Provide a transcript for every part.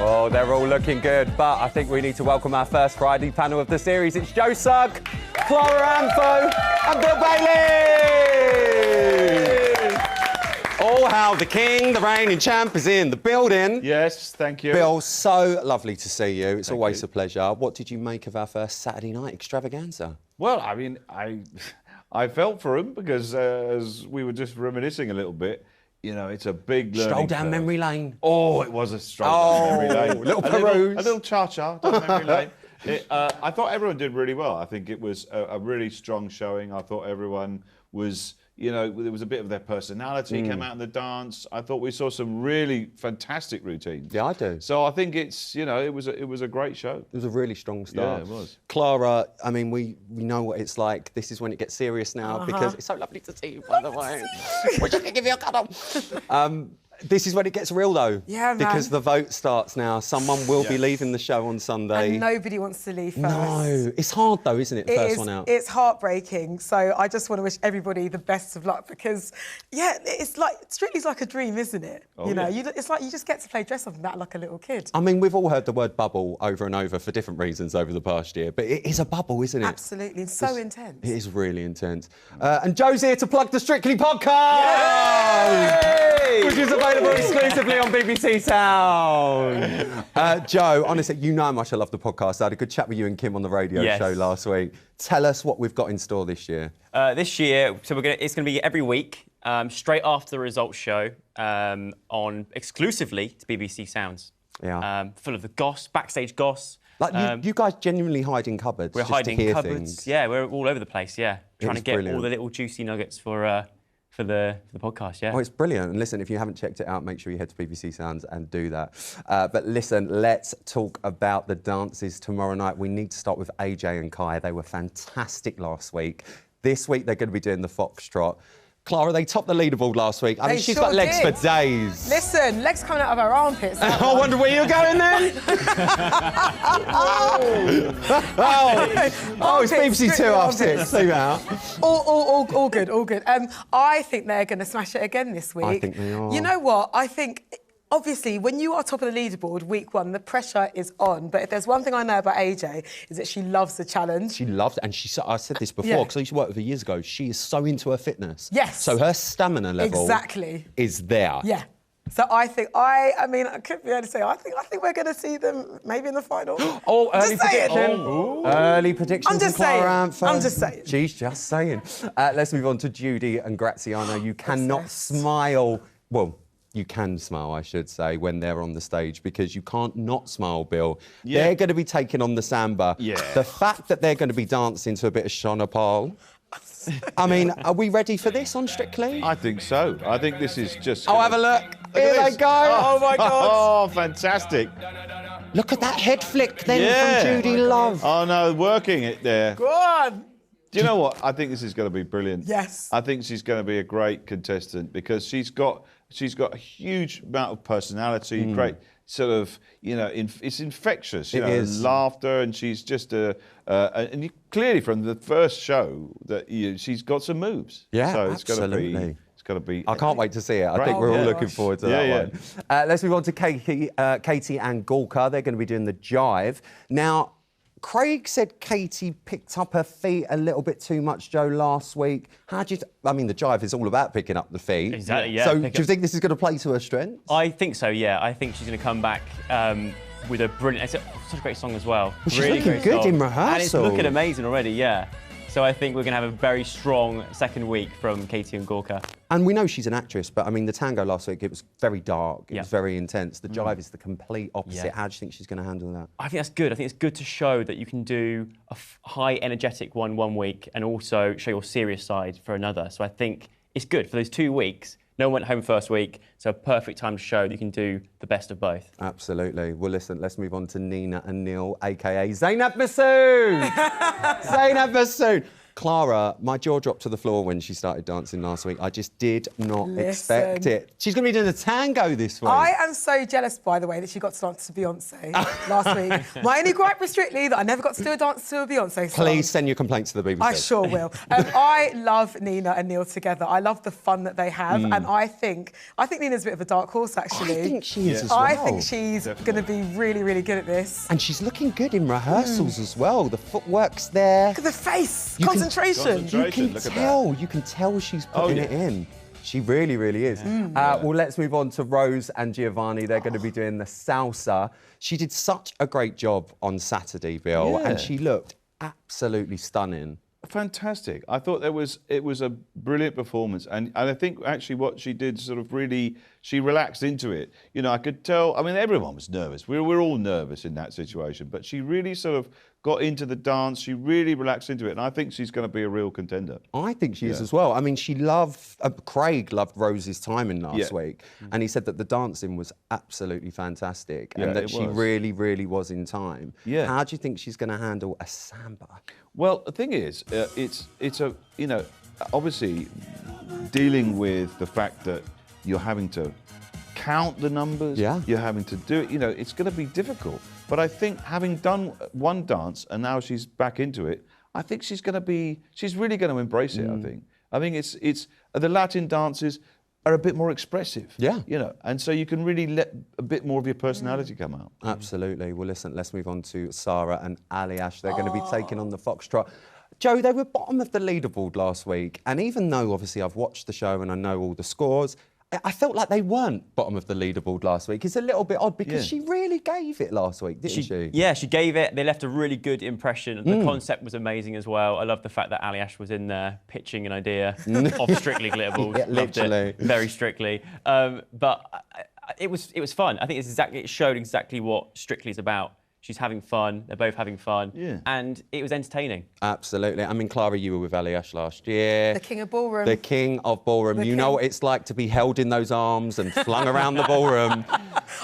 Oh, they're all looking good, but I think we need to welcome our first Friday panel of the series. It's Joe Sugg, Clara Amfo, and Bill Bailey! Oh, how the king, the reigning champ, is in the building. Yes, thank you. Bill, so lovely to see you. It's always a pleasure. What did you make of our first Saturday night extravaganza? Well, I mean, I felt for him because as we were just reminiscing a little bit, you know, it's a big learning Stroll down curve. memory lane. Oh, it was a stroll down memory lane. Little peruse. A little cha-cha down memory lane. I thought everyone did really well. I think it was a really strong showing. I thought everyone was, you know, there was a bit of their personality came out in the dance. I thought we saw some really fantastic routines. Yeah, I do. So I think it's, you know, it was a great show. It was a really strong start. Yeah, it was. Clara, I mean, we know what it's like. This is when it gets serious now because it's so lovely to see you, by the way. We're just going to give you a cuddle. This is when it gets real, though. Yeah, man. Because the vote starts now. Someone will be leaving the show on Sunday. And nobody wants to leave first. No. It's hard, though, isn't it, the first one out? It's heartbreaking. So I just want to wish everybody the best of luck because, yeah, it's like, Strictly's like a dream, isn't it? Oh, you know, yeah. it's like you just get to play dress up and that like a little kid. I mean, we've all heard the word bubble over and over for different reasons over the past year, but it is a bubble, isn't it? Absolutely. It's so intense. It is really intense. And Joe's here to plug the Strictly podcast, which is available exclusively on BBC Sound. Joe, honestly, you know how much I love the podcast. I had a good chat with you and Kim on the radio show last week. Tell us what we've got in store this year. This year, so it's going to be every week, straight after the results show, on exclusively to BBC Sounds. Yeah. Full of the goss, backstage goss. Like you guys genuinely hide in cupboards. We're just hiding to hear cupboards. Things. Yeah, we're all over the place. Yeah, trying to get brilliant. all the little juicy nuggets for the podcast. Yeah. Oh, it's brilliant. And listen, if you haven't checked it out, make sure you head to BBC Sounds and do that. But listen, let's talk about the dances tomorrow night. We need to start with AJ and Kai. They were fantastic last week. This week, they're going to be doing the foxtrot. Clara, they topped the leaderboard last week. I mean, she's got legs for days. Listen, legs coming out of her armpits. I wonder where you're going then. It's BBC Two after see that. All good, all good. I think they're going to smash it again this week. I think they are. You know what? I think, obviously, when you are top of the leaderboard week one, the pressure is on. But if there's one thing I know about AJ, is that she loves the challenge. She loves it. And I said this before, because I used to work with her years ago. She is so into her fitness. Yes. So her stamina level is there. Yeah. So I think, I mean, I could be able to say, I think we're going to see them maybe in the final. Early prediction. Early prediction. I'm just saying. I'm just saying. She's just saying. Let's move on to Judy and Graziano. You cannot smile. Well, you can smile, I should say, when they're on the stage because you can't not smile, Bill. Yeah. They're going to be taking on the samba. Yeah. The fact that they're going to be dancing to a bit of Shona Paul. I mean, are we ready for this on Strictly? I think so. I think this is just... Oh, have a look. Here they go. Oh, my God. Oh, fantastic. Look at that head flick then from Judy Love. Oh, no, working it there. Go on. Do you know what? I think this is going to be brilliant. Yes. I think she's going to be a great contestant because she's got a huge amount of personality, great sort of, you know, it's infectious. You know, is. Laughter, and she's just and you, clearly from the first show that she's got some moves. Yeah, so it's absolutely. Going to be. I can't wait to see it. I think we're all looking forward to that one. Let's move on to Katie and Gorka. They're going to be doing the jive. Now, Craig said Katie picked up her feet a little bit too much, Joe, last week. How do you... I mean, the jive is all about picking up the feet. Exactly, yeah. So do you think this is going to play to her strengths? I think so, yeah. I think she's going to come back with a brilliant... It's such a great song as well. She's looking good in rehearsal. And it's looking amazing already, yeah. So I think we're going to have a very strong second week from Katie and Gorka. And we know she's an actress, but I mean, the tango last week, it was very dark, it was very intense. The jive is the complete opposite. Yeah. How do you think she's going to handle that? I think that's good. I think it's good to show that you can do a high energetic one week and also show your serious side for another. So I think it's good for those 2 weeks. No one went home first week, so a perfect time to show that you can do the best of both. Absolutely. Well, listen, let's move on to Nina and Neil, a.k.a. Zainab Massoud. Zainab Massoud. Clara, my jaw dropped to the floor when she started dancing last week. I just did not expect it. She's going to be doing a tango this week. I am so jealous, by the way, that she got to dance to Beyonce last week. My only gripe was strictly that I never got to do a dance to a Beyonce song. Please send your complaints to the BBC. I sure will. I love Nina and Neil together. I love the fun that they have, and I think Nina's a bit of a dark horse, actually. I think she is as well. I think she's going to be really, really good at this. And she's looking good in rehearsals as well. The footwork's there. Look at the face, You can- concentration. You can tell she's putting it in. She really, really is. Well, let's move on to Rose and Giovanni. They're going to be doing the salsa. She did such a great job on Saturday, Bill, and she looked absolutely stunning. Fantastic. I thought it was a brilliant performance, and I think actually what she did sort of really, she relaxed into it. You know, I could tell, I mean, everyone was nervous. We're all nervous in that situation, but she really sort of got into the dance. She really relaxed into it, and I think she's going to be a real contender. I think she is as well. I mean, Craig loved Rose's timing last week, and he said that the dancing was absolutely fantastic, and that she really, really was in time. Yeah. How do you think she's going to handle a samba? Well, the thing is, it's a, you know, obviously dealing with the fact that you're having to count the numbers, you're having to do it, you know, it's going to be difficult. But I think having done one dance and now she's back into it, I think she's really going to embrace it, I think it's the Latin dances are a bit more expressive. Yeah. You know, and so you can really let a bit more of your personality come out. Absolutely. Well, listen, let's move on to Sarah and Aliash. They're going to be taking on the Foxtrot. Joe, they were bottom of the leaderboard last week, and even though obviously I've watched the show and I know all the scores, I felt like they weren't bottom of the leaderboard last week. It's a little bit odd because she really gave it last week, didn't she? Yeah, she gave it. They left a really good impression. The concept was amazing as well. I love the fact that Aliash was in there pitching an idea of Strictly Glitterballs. Yeah, literally. Loved it, very strictly. But it was fun. I think it showed exactly what Strictly's about. She's having fun. They're both having fun. And it was entertaining. Absolutely. I mean, Clara, you were with Aliash last year. The king of ballroom. The king of ballroom. You know what it's like to be held in those arms and flung around the ballroom.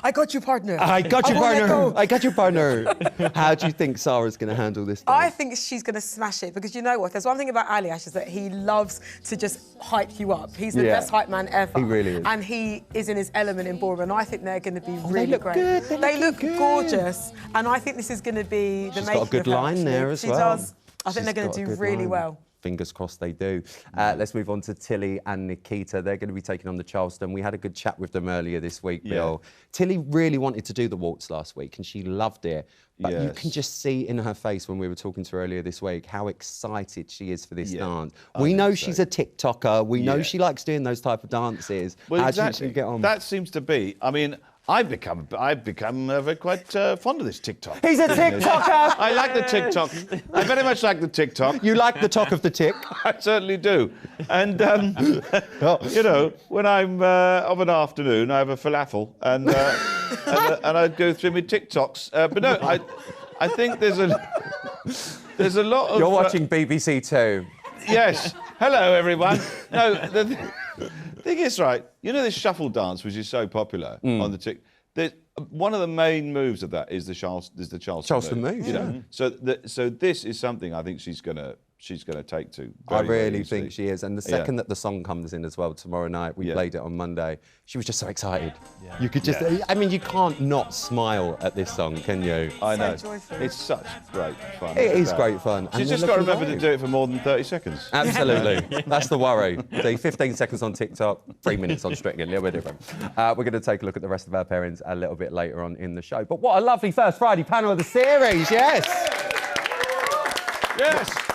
I got you, partner. I got you, won't let partner. go. I got you, partner. How do you think Sarah's going to handle this? I think she's going to smash it because you know what? There's one thing about Aliash is that he loves to just hype you up. He's the best hype man ever. He really is. And he is in his element in ballroom. And I think they're going to be really look great. good. They look gorgeous. And I think this is going to be the She's making got a good of her, line actually. there as she well. Does. I think She's they're going got to a do good really line. well. Fingers crossed they do. Let's move on to Tilly and Nikita. They're going to be taking on the Charleston. We had a good chat with them earlier this week, Bill. Tilly really wanted to do the waltz last week and she loved it. But you can just see in her face when we were talking to her earlier this week how excited she is for this dance. We know she's a TikToker. We know she likes doing those type of dances. Well, how exactly. do you get on? That seems to be, I mean, I've become quite fond of this TikTok. He's a TikToker! I like the TikTok. I very much like the TikTok. You like the talk of the tick? I certainly do. And, you know, when I'm of an afternoon, I have a falafel and I go through my TikToks. But no, I think there's a lot of... You're watching BBC Two. Yes. Hello, everyone. No, the thing is, right, you know this shuffle dance, which is so popular on the TikTok. One of the main moves of that is the Charleston move. You know? So this is something I think she's gonna take to. I very really easily. think she is. And the second that the song comes in as well tomorrow night, we played it on Monday, she was just so excited. You could just, I mean, you can't not smile at this song, can you? I know. So joyful. It's such great fun. It is great fun. She's just got to remember to do it for more than 30 seconds. Absolutely. That's the worry. The 15 seconds on TikTok, 3 minutes on Strictly, a little bit different. We're going to take a look at the rest of our pairings a little bit later on in the show. But what a lovely first Friday panel of the series, yes! Yes!